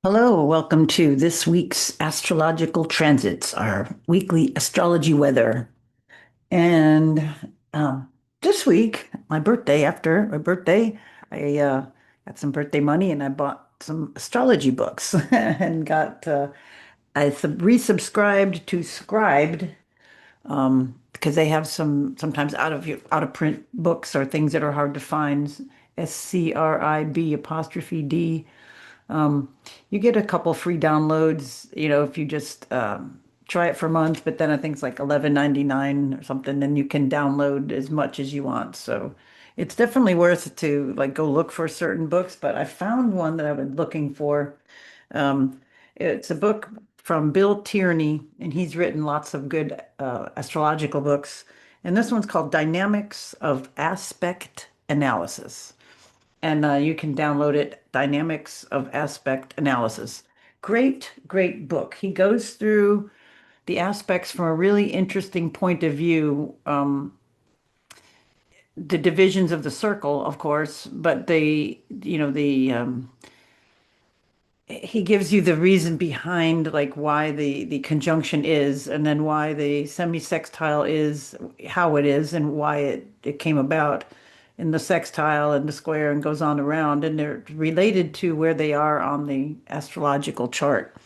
Hello, welcome to this week's astrological transits, our weekly astrology weather. And this week, my birthday, after my birthday, I got some birthday money and I bought some astrology books and resubscribed to Scribed because they have sometimes out of print books or things that are hard to find. SCRIB apostrophe D. You get a couple free downloads, if you just try it for a month, but then I think it's like 11.99 or something, and you can download as much as you want. So it's definitely worth it to like go look for certain books, but I found one that I've been looking for. Um, it's a book from Bill Tierney, and he's written lots of good astrological books. And this one's called Dynamics of Aspect Analysis, and you can download it, Dynamics of Aspect Analysis. Great, great book. He goes through the aspects from a really interesting point of view. The divisions of the circle, of course, but he gives you the reason behind like why the conjunction is, and then why the semi-sextile is how it is, and why it came about in the sextile and the square and goes on around, and they're related to where they are on the astrological chart.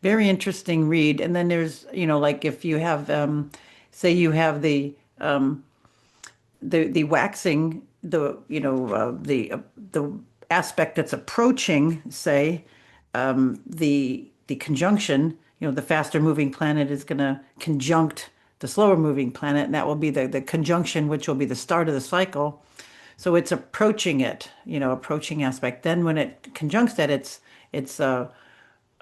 Very interesting read. And then there's, like if you have, say you have the waxing, the aspect that's approaching, say, the conjunction, the faster moving planet is going to conjunct the slower moving planet, and that will be the conjunction, which will be the start of the cycle. So it's approaching it, approaching aspect. Then when it conjuncts that, it's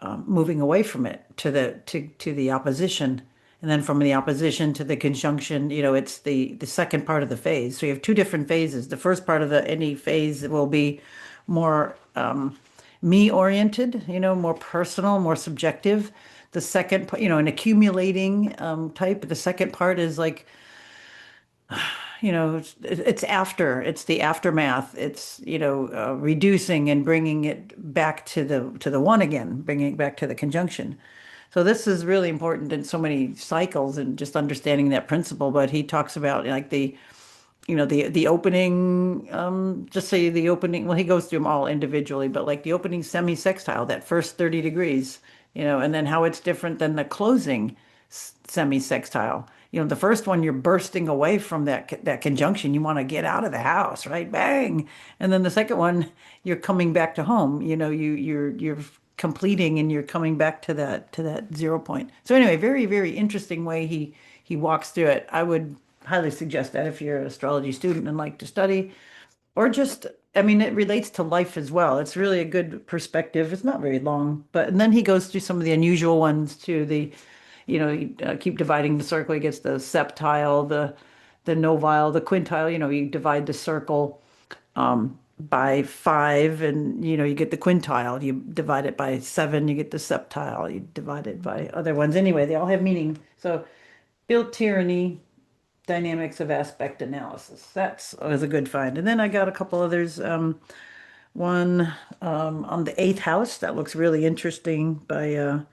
moving away from it to the opposition, and then from the opposition to the conjunction, it's the second part of the phase. So you have two different phases. The first part of the any phase will be more me oriented, more personal, more subjective. The second, an accumulating type. The second part is like, it's the aftermath. It's, reducing and bringing it back to the one again, bringing it back to the conjunction. So this is really important in so many cycles and just understanding that principle. But he talks about like the opening, just say the opening, well, he goes through them all individually, but like the opening semi-sextile, that first 30 degrees, and then how it's different than the closing semi-sextile. The first one, you're bursting away from that conjunction. You want to get out of the house, right? Bang. And then the second one, you're coming back to home. You're completing and you're coming back to that 0 point. So anyway, very, very interesting way he walks through it. I would highly suggest that if you're an astrology student and like to study, or just, I mean, it relates to life as well. It's really a good perspective. It's not very long, but and then he goes through some of the unusual ones too. You keep dividing the circle. He gets the septile, the novile, the quintile. You divide the circle by five, and you get the quintile. You divide it by seven, you get the septile. You divide it by other ones. Anyway, they all have meaning. So, Bill Tyranny, Dynamics of Aspect Analysis. That's was a good find. And then I got a couple others. One on the eighth house that looks really interesting by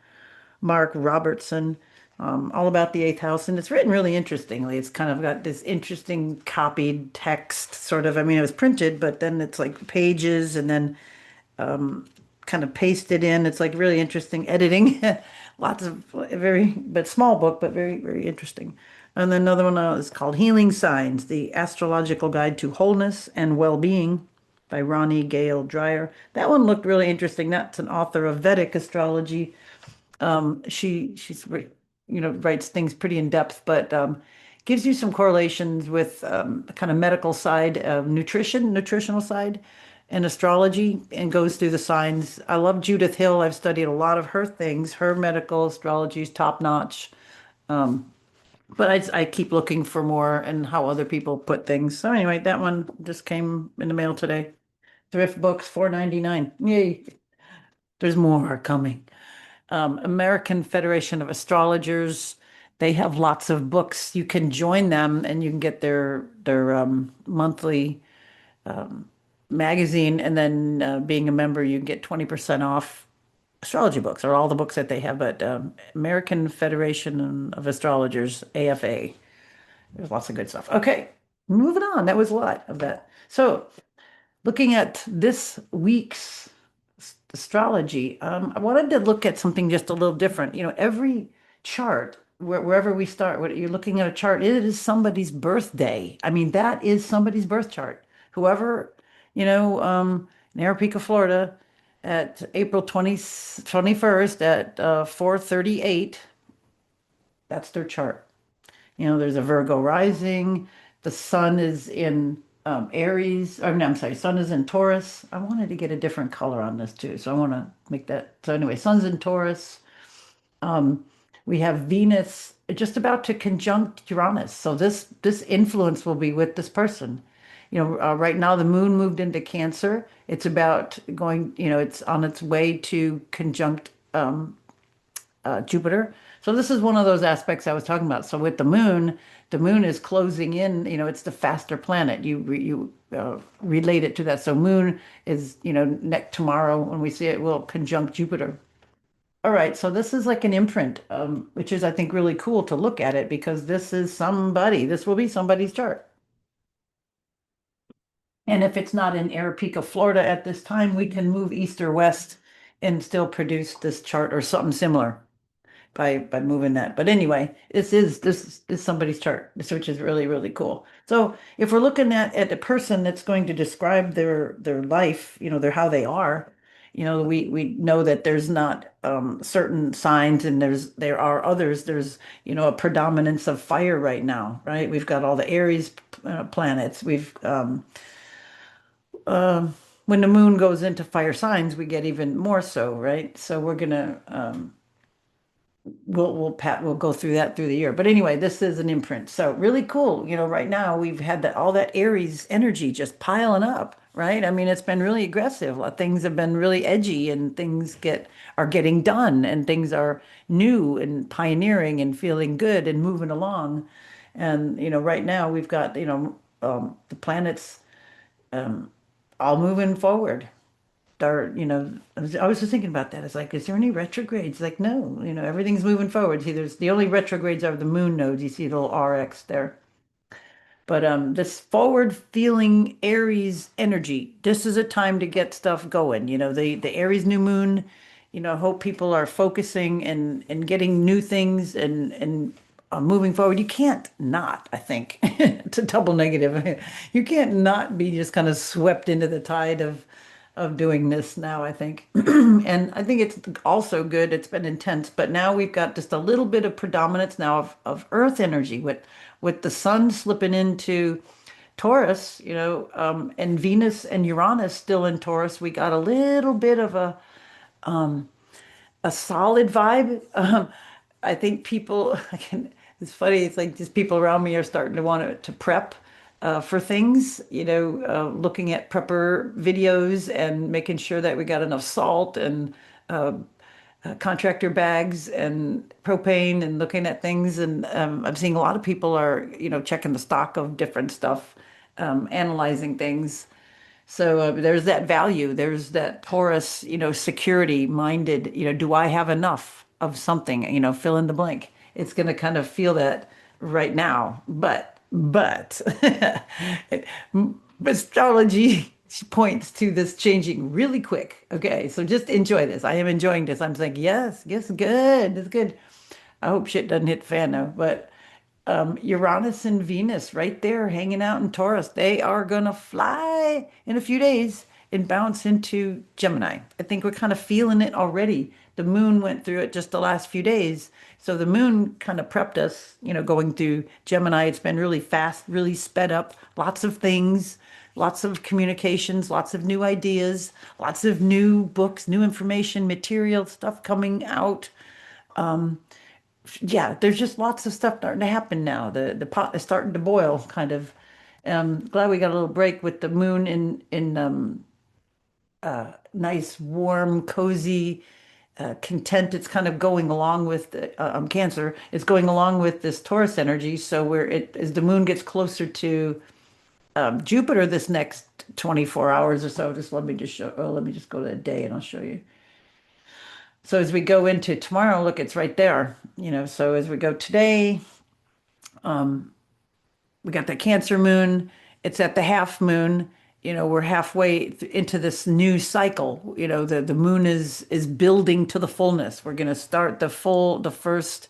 Mark Robertson, all about the eighth house. And it's written really interestingly. It's kind of got this interesting copied text, sort of. I mean, it was printed, but then it's like pages and then kind of pasted in. It's like really interesting editing. Lots of but small book, but very, very interesting. And then another one is called Healing Signs, The Astrological Guide to Wholeness and Well-Being by Ronnie Gale Dreyer. That one looked really interesting. That's an author of Vedic astrology. She's writes things pretty in depth, but gives you some correlations with the kind of medical side of nutritional side, and astrology, and goes through the signs. I love Judith Hill. I've studied a lot of her things. Her medical astrology is top notch. But I keep looking for more and how other people put things. So anyway, that one just came in the mail today. Thrift books, 4.99. Yay. There's more coming. American Federation of Astrologers. They have lots of books. You can join them and you can get their monthly magazine. And then being a member, you can get 20% off astrology books, or all the books that they have, but American Federation of Astrologers, AFA. There's lots of good stuff. Okay, moving on. That was a lot of that. So, looking at this week's astrology, I wanted to look at something just a little different. Every chart, wherever we start, what you're looking at a chart, it is somebody's birthday. I mean, that is somebody's birth chart. Whoever, in Arequipa, Florida, at April 21st at 4:38, that's their chart. There's a Virgo rising. The sun is in Aries. No, I'm sorry, sun is in Taurus. I wanted to get a different color on this too, so I want to make that. So anyway, sun's in Taurus. Um, we have Venus just about to conjunct Uranus. So this influence will be with this person. Right now the moon moved into Cancer. It's about going, it's on its way to conjunct Jupiter. So this is one of those aspects I was talking about. So with the moon is closing in. It's the faster planet. You relate it to that. So moon is, next tomorrow when we see it, will conjunct Jupiter. All right, so this is like an imprint, which is, I think, really cool to look at it because this is somebody. This will be somebody's chart. And if it's not in Arequipa, Florida at this time, we can move east or west and still produce this chart or something similar by moving that. But anyway, this is somebody's chart, which is really, really cool. So if we're looking at a person that's going to describe their life, their how they are, we know that there's not certain signs and there are others. There's, a predominance of fire right now, right? We've got all the Aries planets. We've when the moon goes into fire signs, we get even more so, right? So we're gonna we'll go through that through the year. But anyway, this is an imprint. So really cool. Right now we've had all that Aries energy just piling up, right? I mean, it's been really aggressive. Things have been really edgy and things are getting done and things are new and pioneering and feeling good and moving along. And right now we've got, the planets all moving forward. I was just thinking about that. It's like, is there any retrogrades? Like, no, everything's moving forward. See, there's the only retrogrades are the moon nodes. You see the little RX there. But this forward feeling Aries energy, this is a time to get stuff going. The Aries new moon, hope people are focusing and getting new things and moving forward. You can't not, I think, it's a double negative. You can't not be just kind of swept into the tide of doing this now, I think. And I think it's also good. It's been intense, but now we've got just a little bit of predominance now of Earth energy with the sun slipping into Taurus, and Venus and Uranus still in Taurus. We got a little bit of a solid vibe. I think people, it's funny, it's like just people around me are starting to want to prep for things, looking at prepper videos and making sure that we got enough salt and contractor bags and propane and looking at things. And I'm seeing a lot of people are, checking the stock of different stuff, analyzing things. So there's that value. There's that Taurus, security minded, do I have enough of something, fill in the blank. It's going to kind of feel that right now. But astrology points to this changing really quick. Okay, so just enjoy this. I am enjoying this. I'm saying, yes, good. It's good. I hope shit doesn't hit the fan now. But Uranus and Venus right there hanging out in Taurus. They are gonna fly in a few days and bounce into Gemini. I think we're kind of feeling it already. The moon went through it just the last few days. So the moon kind of prepped us, going through Gemini. It's been really fast, really sped up, lots of things, lots of communications, lots of new ideas, lots of new books, new information, material stuff coming out. Yeah, there's just lots of stuff starting to happen now. The pot is starting to boil, kind of. Glad we got a little break with the moon in nice, warm, cozy, content. It's kind of going along with Cancer. It's going along with this Taurus energy. So as the moon gets closer to Jupiter this next 24 hours or so, just let me just show. Oh, let me just go to a day and I'll show you. So as we go into tomorrow, look, it's right there. So as we go today, we got the Cancer moon. It's at the half moon. We're halfway into this new cycle. The moon is building to the fullness. We're going to start the first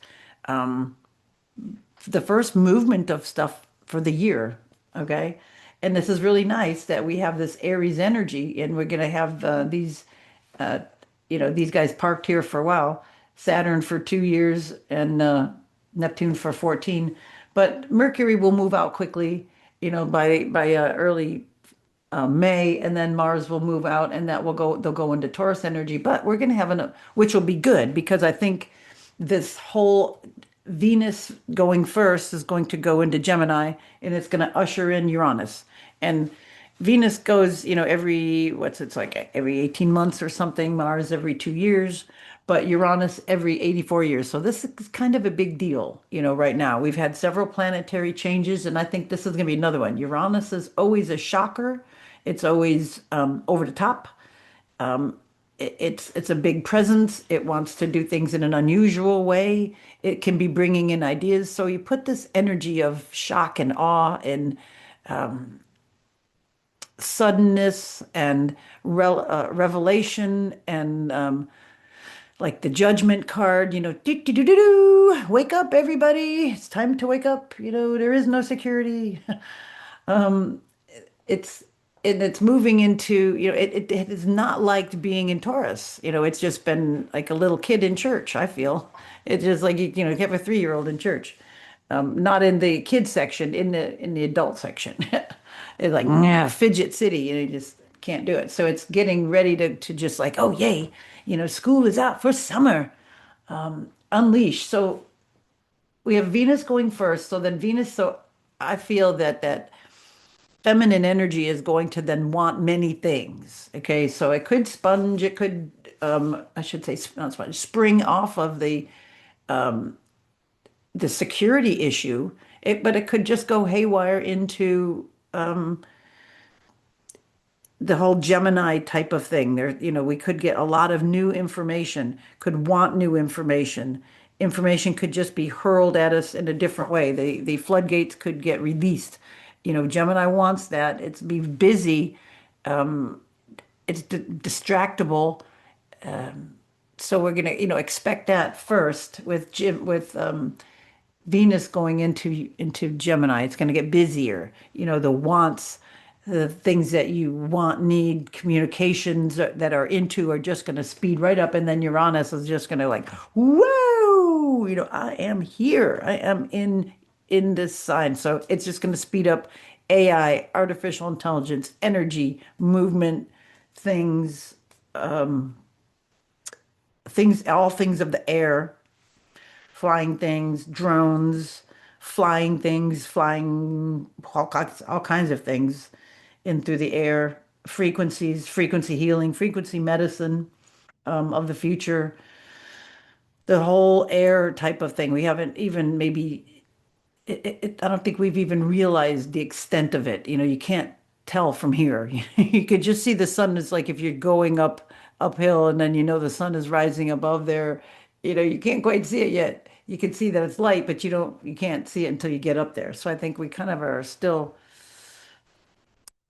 movement of stuff for the year. Okay. And this is really nice that we have this Aries energy, and we're going to have uh, these guys parked here for a while. Saturn for 2 years and Neptune for 14. But Mercury will move out quickly, by early May, and then Mars will move out, and they'll go into Taurus energy. But we're going to have which will be good because I think this whole Venus going first is going to go into Gemini, and it's going to usher in Uranus. And Venus goes, it's like every 18 months or something, Mars every 2 years, but Uranus every 84 years. So this is kind of a big deal, right now. We've had several planetary changes, and I think this is going to be another one. Uranus is always a shocker. It's always over the top. It's a big presence. It wants to do things in an unusual way. It can be bringing in ideas. So you put this energy of shock and awe and suddenness and revelation and like the judgment card, do, do, do, do, do, wake up, everybody. It's time to wake up. There is no security. it's it's moving into, it is not like being in Taurus. It's just been like a little kid in church, I feel. It's just like you have a 3-year-old in church. Not in the kids section, in the adult section. It's like fidget city, you just can't do it. So it's getting ready to just like, oh yay, school is out for summer. Unleash. So we have Venus going first. So then Venus, so I feel that feminine energy is going to then want many things. Okay, so it could sponge, it could, I should say, not sponge, spring off of the security issue, but it could just go haywire into the whole Gemini type of thing. We could get a lot of new information, could want new information. Information could just be hurled at us in a different way. The floodgates could get released. Gemini wants that. It's be busy. It's distractible. So we're gonna, expect that first with Venus going into Gemini. It's going to get busier. The wants, the things that you want, need, communications that are into are just going to speed right up, and then Uranus is just going to like, whoa, I am here. I am in this sign. So it's just going to speed up AI, artificial intelligence, energy, movement, things, all things of the air, flying things, drones, flying things, flying all kinds of things in through the air, frequencies, frequency healing, frequency medicine of the future, the whole air type of thing. We haven't even maybe, I don't think we've even realized the extent of it. You can't tell from here. You could just see the sun is like if you're going uphill and then the sun is rising above there. You can't quite see it yet. You can see that it's light, but you can't see it until you get up there. So I think we kind of are still,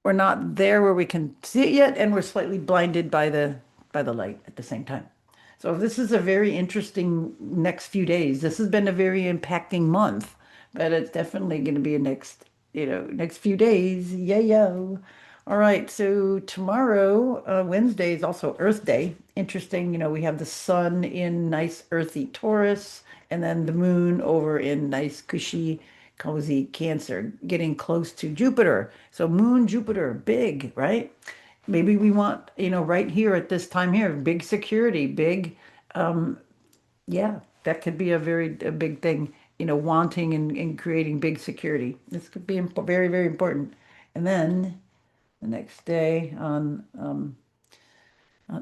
we're not there where we can see it yet, and we're slightly blinded by the light at the same time. So this is a very interesting next few days. This has been a very impacting month, but it's definitely going to be a next few days. Yeah, yeah. All right, so tomorrow, Wednesday, is also Earth Day. Interesting, we have the sun in nice earthy Taurus, and then the moon over in nice cushy, cozy Cancer, getting close to Jupiter. So moon, Jupiter, big, right? Maybe we want, right here at this time here, big security, big, yeah, that could be a big thing, wanting and creating big security. This could be very, very important. And then the next day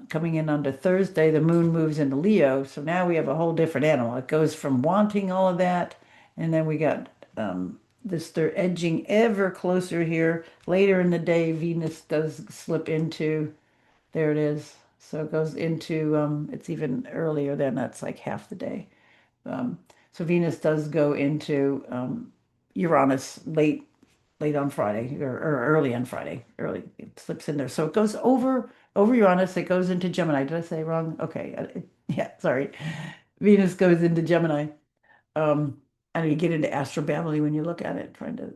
coming in onto Thursday, the moon moves into Leo. So now we have a whole different animal. It goes from wanting all of that, and then we got they're edging ever closer here. Later in the day, Venus does slip into, there it is, So it goes into it's even earlier than that's like half the day. Um, so Venus does go into Uranus late on Friday or early on Friday. Early it slips in there. So it goes over Uranus. It goes into Gemini. Did I say wrong? Okay. Yeah, sorry. Venus goes into Gemini. Um, and you get into astrobabble when you look at it, trying to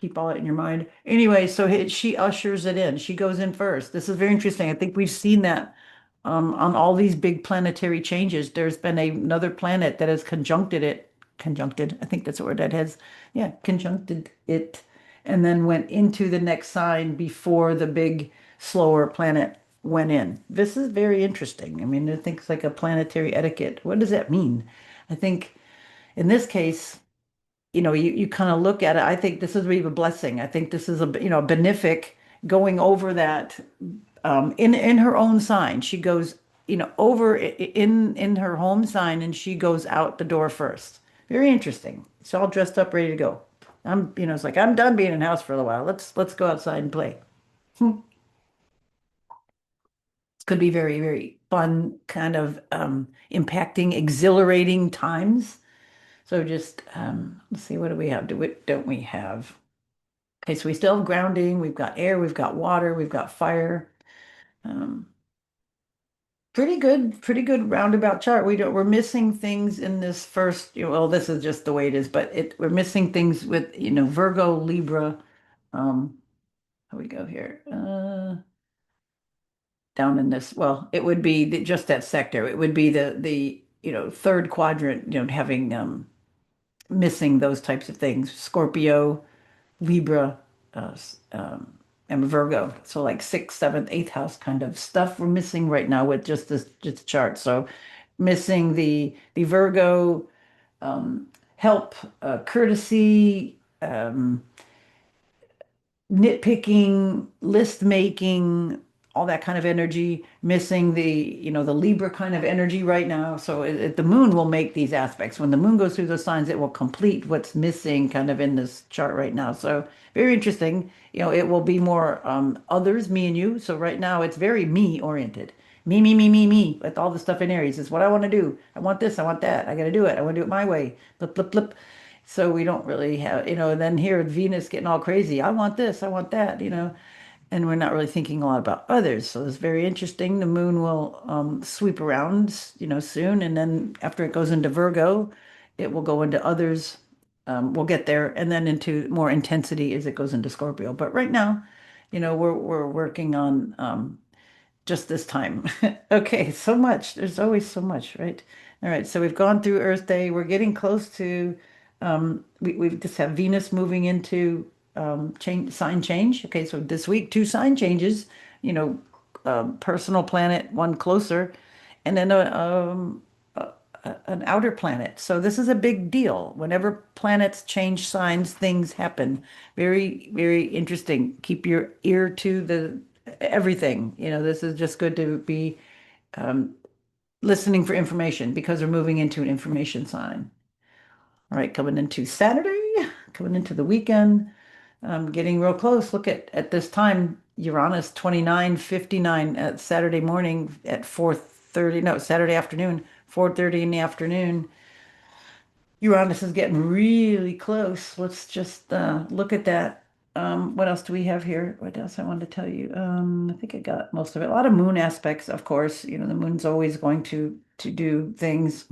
keep all that in your mind. Anyway, so she ushers it in. She goes in first. This is very interesting. I think we've seen that on all these big planetary changes. There's been another planet that has conjuncted. I think that's the word that has, yeah, conjuncted it, and then went into the next sign before the big, slower planet went in. This is very interesting. I mean, I think it's like a planetary etiquette. What does that mean? I think in this case, you kind of look at it. I think this is really a blessing. I think this is a benefic going over that in her own sign. She goes, over in her home sign, and she goes out the door first. Very interesting. She's all dressed up, ready to go. It's like I'm done being in house for a while. Let's go outside and play. Hmm. It could be very, very fun, kind of impacting, exhilarating times. So just let's see, what do we have? Don't we have? Okay, so we still have grounding. We've got air. We've got water. We've got fire. Um, pretty good roundabout chart. We're missing things in this first, well, this is just the way it is, but we're missing things with, Virgo, Libra. How we go here? Down in this, well, it would be just that sector. It would be the third quadrant, having missing those types of things. Scorpio, Libra, uh, and Virgo. So like sixth, seventh, eighth house kind of stuff we're missing right now with just this just chart. So missing the Virgo help, courtesy, nitpicking, list making, all that kind of energy, missing the Libra kind of energy right now. So the moon will make these aspects. When the moon goes through those signs, it will complete what's missing kind of in this chart right now. So very interesting. It will be more others, me and you. So right now it's very me oriented. Me, with all the stuff in Aries is what I want to do. I want this, I want that. I got to do it. I want to do it my way. Blip, blip, blip. So we don't really have, and then here Venus getting all crazy. I want this, I want that, and we're not really thinking a lot about others. So it's very interesting. The moon will sweep around, soon. And then after it goes into Virgo, it will go into others. We'll get there, and then into more intensity as it goes into Scorpio. But right now, we're working on just this time. Okay, so much. There's always so much, right? All right, so we've gone through Earth Day. We're getting close to we just have Venus moving into sign change. Okay, so this week, two sign changes, you know, personal planet, one closer, and then an outer planet. So this is a big deal. Whenever planets change signs, things happen. Very, very interesting. Keep your ear to the everything. This is just good to be listening for information because we're moving into an information sign. All right, coming into Saturday, coming into the weekend, getting real close. Look at this time, Uranus 29:59 at Saturday morning at 4:30, no, Saturday afternoon, 4:30 in the afternoon. Uranus is getting really close. Let's just look at that. What else do we have here? What else I wanted to tell you? I think I got most of it. A lot of moon aspects, of course. The moon's always going to do things.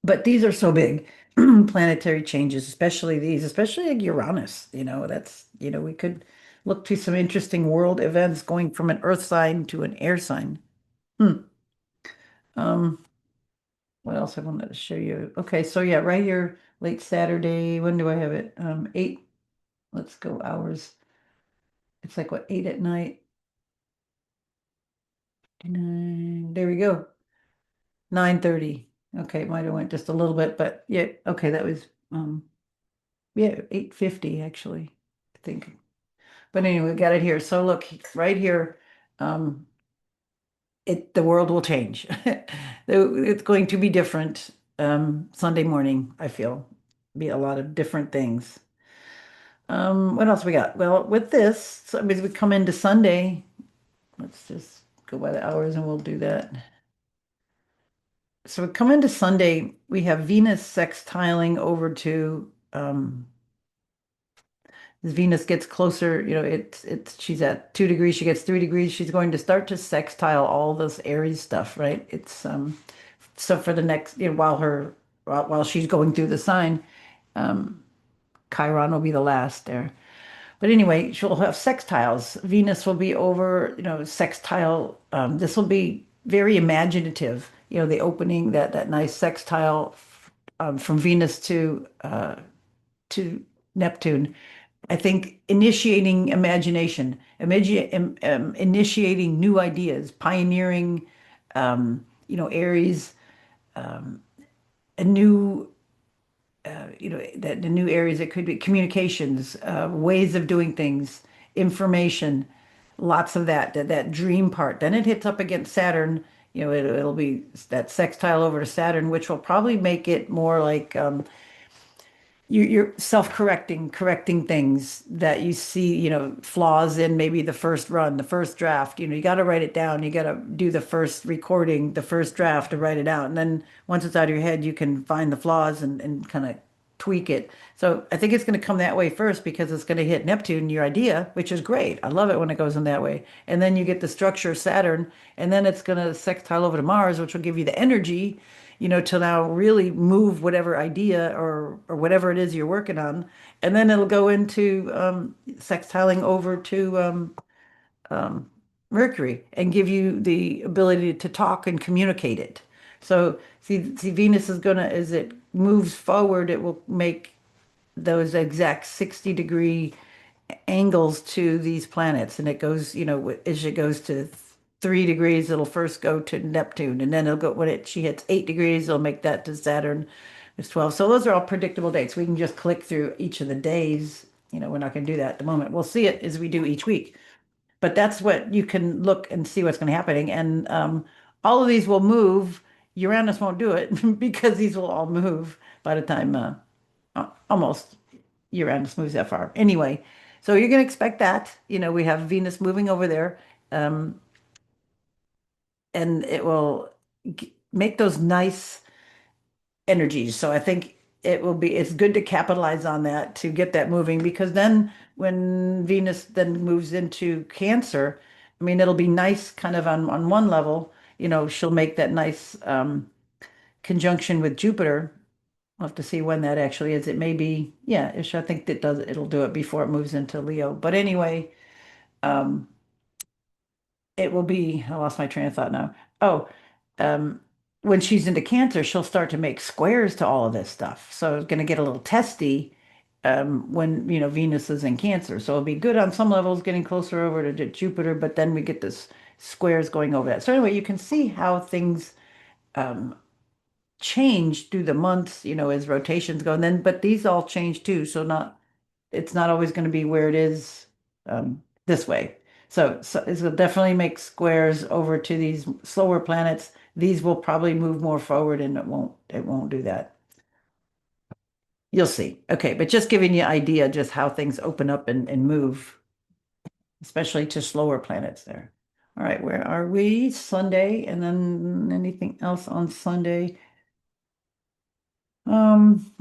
But these are so big, planetary changes, especially these, especially like Uranus. We could look to some interesting world events going from an earth sign to an air sign. Hmm. Um, what else I wanted to show you? Okay, so yeah, right here, late Saturday. When do I have it? 8. Let's go hours. It's like what, 8 at night? 9. There we go. 9:30. Okay, it might have went just a little bit, but yeah, okay, that was yeah, 8:50 actually, I think. But anyway, we got it here. So look, right here, um, the world will change. It's going to be different. Sunday morning, I feel, be a lot of different things. What else we got? Well, with this, so as we come into Sunday, let's just go by the hours and we'll do that. So we come into Sunday, we have Venus sextiling over to as Venus gets closer, it's she's at 2 degrees, she gets 3 degrees, she's going to start to sextile all this Aries stuff, right? It's so for the next, while she's going through the sign, um, Chiron will be the last there. But anyway, she'll have sextiles. Venus will be over, sextile. This will be very imaginative. The opening that nice sextile from Venus to Neptune. I think initiating imagination, initiating new ideas, pioneering, Aries, a new that the new areas, it could be communications, ways of doing things, information, lots of that dream part. Then it hits up against Saturn. It'll be that sextile over to Saturn, which will probably make it more like you're self-correcting, correcting things that you see, flaws in maybe the first run, the first draft. You got to write it down. You got to do the first recording, the first draft to write it out. And then once it's out of your head, you can find the flaws and kind of tweak it. So I think it's going to come that way first because it's going to hit Neptune, your idea, which is great. I love it when it goes in that way. And then you get the structure of Saturn, and then it's going to sextile over to Mars, which will give you the energy to now really move whatever idea or whatever it is you're working on. And then it'll go into sextiling over to um, Mercury and give you the ability to talk and communicate it. So see, Venus is gonna, as it moves forward, it will make those exact 60-degree angles to these planets, and it goes, as it goes to 3 degrees, it'll first go to Neptune, and then it'll go when she hits 8 degrees, it'll make that to Saturn. It's 12. So those are all predictable dates. We can just click through each of the days. We're not going to do that at the moment. We'll see it as we do each week. But that's what you can look and see what's going to happen. And all of these will move. Uranus won't do it because these will all move by the time almost Uranus moves that far. Anyway, so you're going to expect that. We have Venus moving over there, um, and it will make those nice energies. So I think it's good to capitalize on that to get that moving because then when Venus then moves into Cancer, I mean, it'll be nice kind of on one level, she'll make that nice conjunction with Jupiter. We'll have to see when that actually is. It may be, yeah, I think it'll do it before it moves into Leo. But anyway, um, it will be, I lost my train of thought now. Oh, um, when she's into Cancer, she'll start to make squares to all of this stuff. So it's going to get a little testy when, Venus is in Cancer. So it'll be good on some levels, getting closer over to Jupiter, but then we get this squares going over that. So anyway, you can see how things um, change through the months, as rotations go. And then, but these all change too. So it's not always going to be where it is this way. So it'll definitely make squares over to these slower planets. These will probably move more forward and it won't do that. You'll see. Okay, but just giving you idea just how things open up and move, especially to slower planets there. All right, where are we? Sunday, and then anything else on Sunday? Um,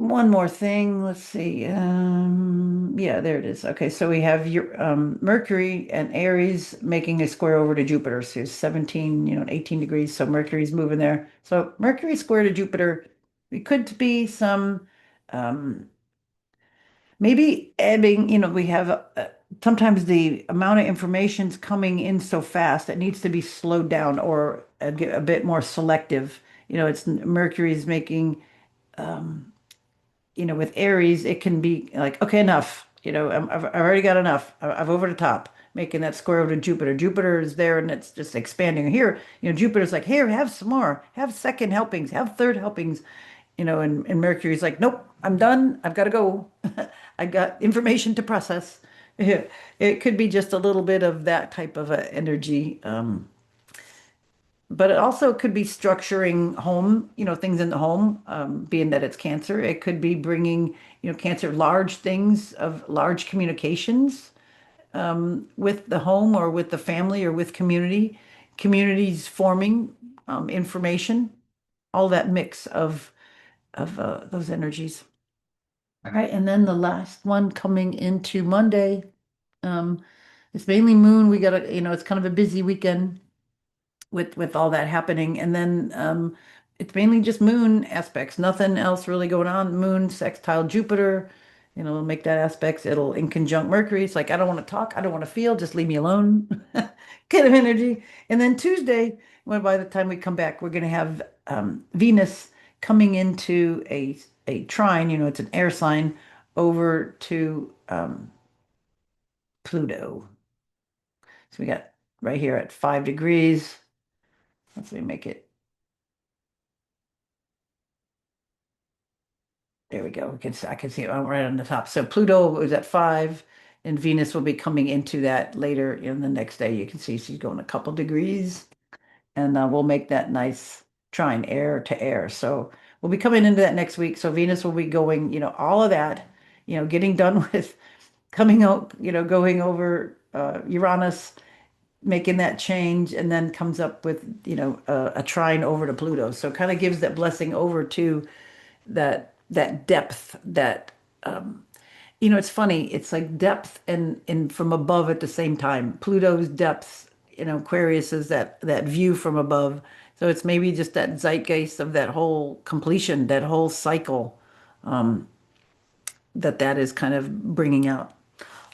One more thing. Let's see. Yeah, there it is. Okay, so we have your Mercury and Aries making a square over to Jupiter. So 17, 18 degrees. So Mercury's moving there. So Mercury square to Jupiter. It could be some um, maybe ebbing. We have sometimes the amount of information's coming in so fast it needs to be slowed down or get a bit more selective. It's Mercury's making. Um, with Aries, it can be like, okay, enough. I've already got enough. I've over the top, making that square over to Jupiter. Jupiter is there and it's just expanding. Here, Jupiter's like, here, have some more, have second helpings, have third helpings, and Mercury's like, nope, I'm done. I've got to go. I got information to process. It could be just a little bit of that type of energy. But it also could be structuring home, things in the home, being that it's Cancer. It could be bringing, Cancer, large things of large communications, with the home or with the family or with community, communities forming, information, all that mix of those energies. All right, and then the last one coming into Monday, um, it's mainly moon. We got a, it's kind of a busy weekend with all that happening. And then it's mainly just moon aspects, nothing else really going on. Moon sextile Jupiter, it'll make that aspects. It'll in conjunct Mercury. It's like, I don't want to talk, I don't want to feel, just leave me alone kind of energy. And then Tuesday, when by the time we come back, we're going to have Venus coming into a trine, it's an air sign over to Pluto. So we got right here at 5 degrees. Let's make it. There we go. I can see it right on the top. So Pluto was at 5, and Venus will be coming into that later in the next day. You can see she's going a couple degrees, and we'll make that nice trine, air to air. So we'll be coming into that next week. So Venus will be going, all of that, getting done with coming out, going over Uranus, making that change, and then comes up with, a trine over to Pluto. So kind of gives that blessing over to that depth that it's funny, it's like depth and from above at the same time. Pluto's depth, Aquarius is that view from above. So it's maybe just that zeitgeist of that whole completion, that whole cycle, that is kind of bringing out.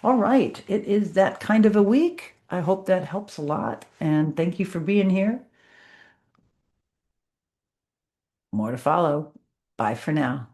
All right, it is that kind of a week. I hope that helps a lot, and thank you for being here. More to follow. Bye for now.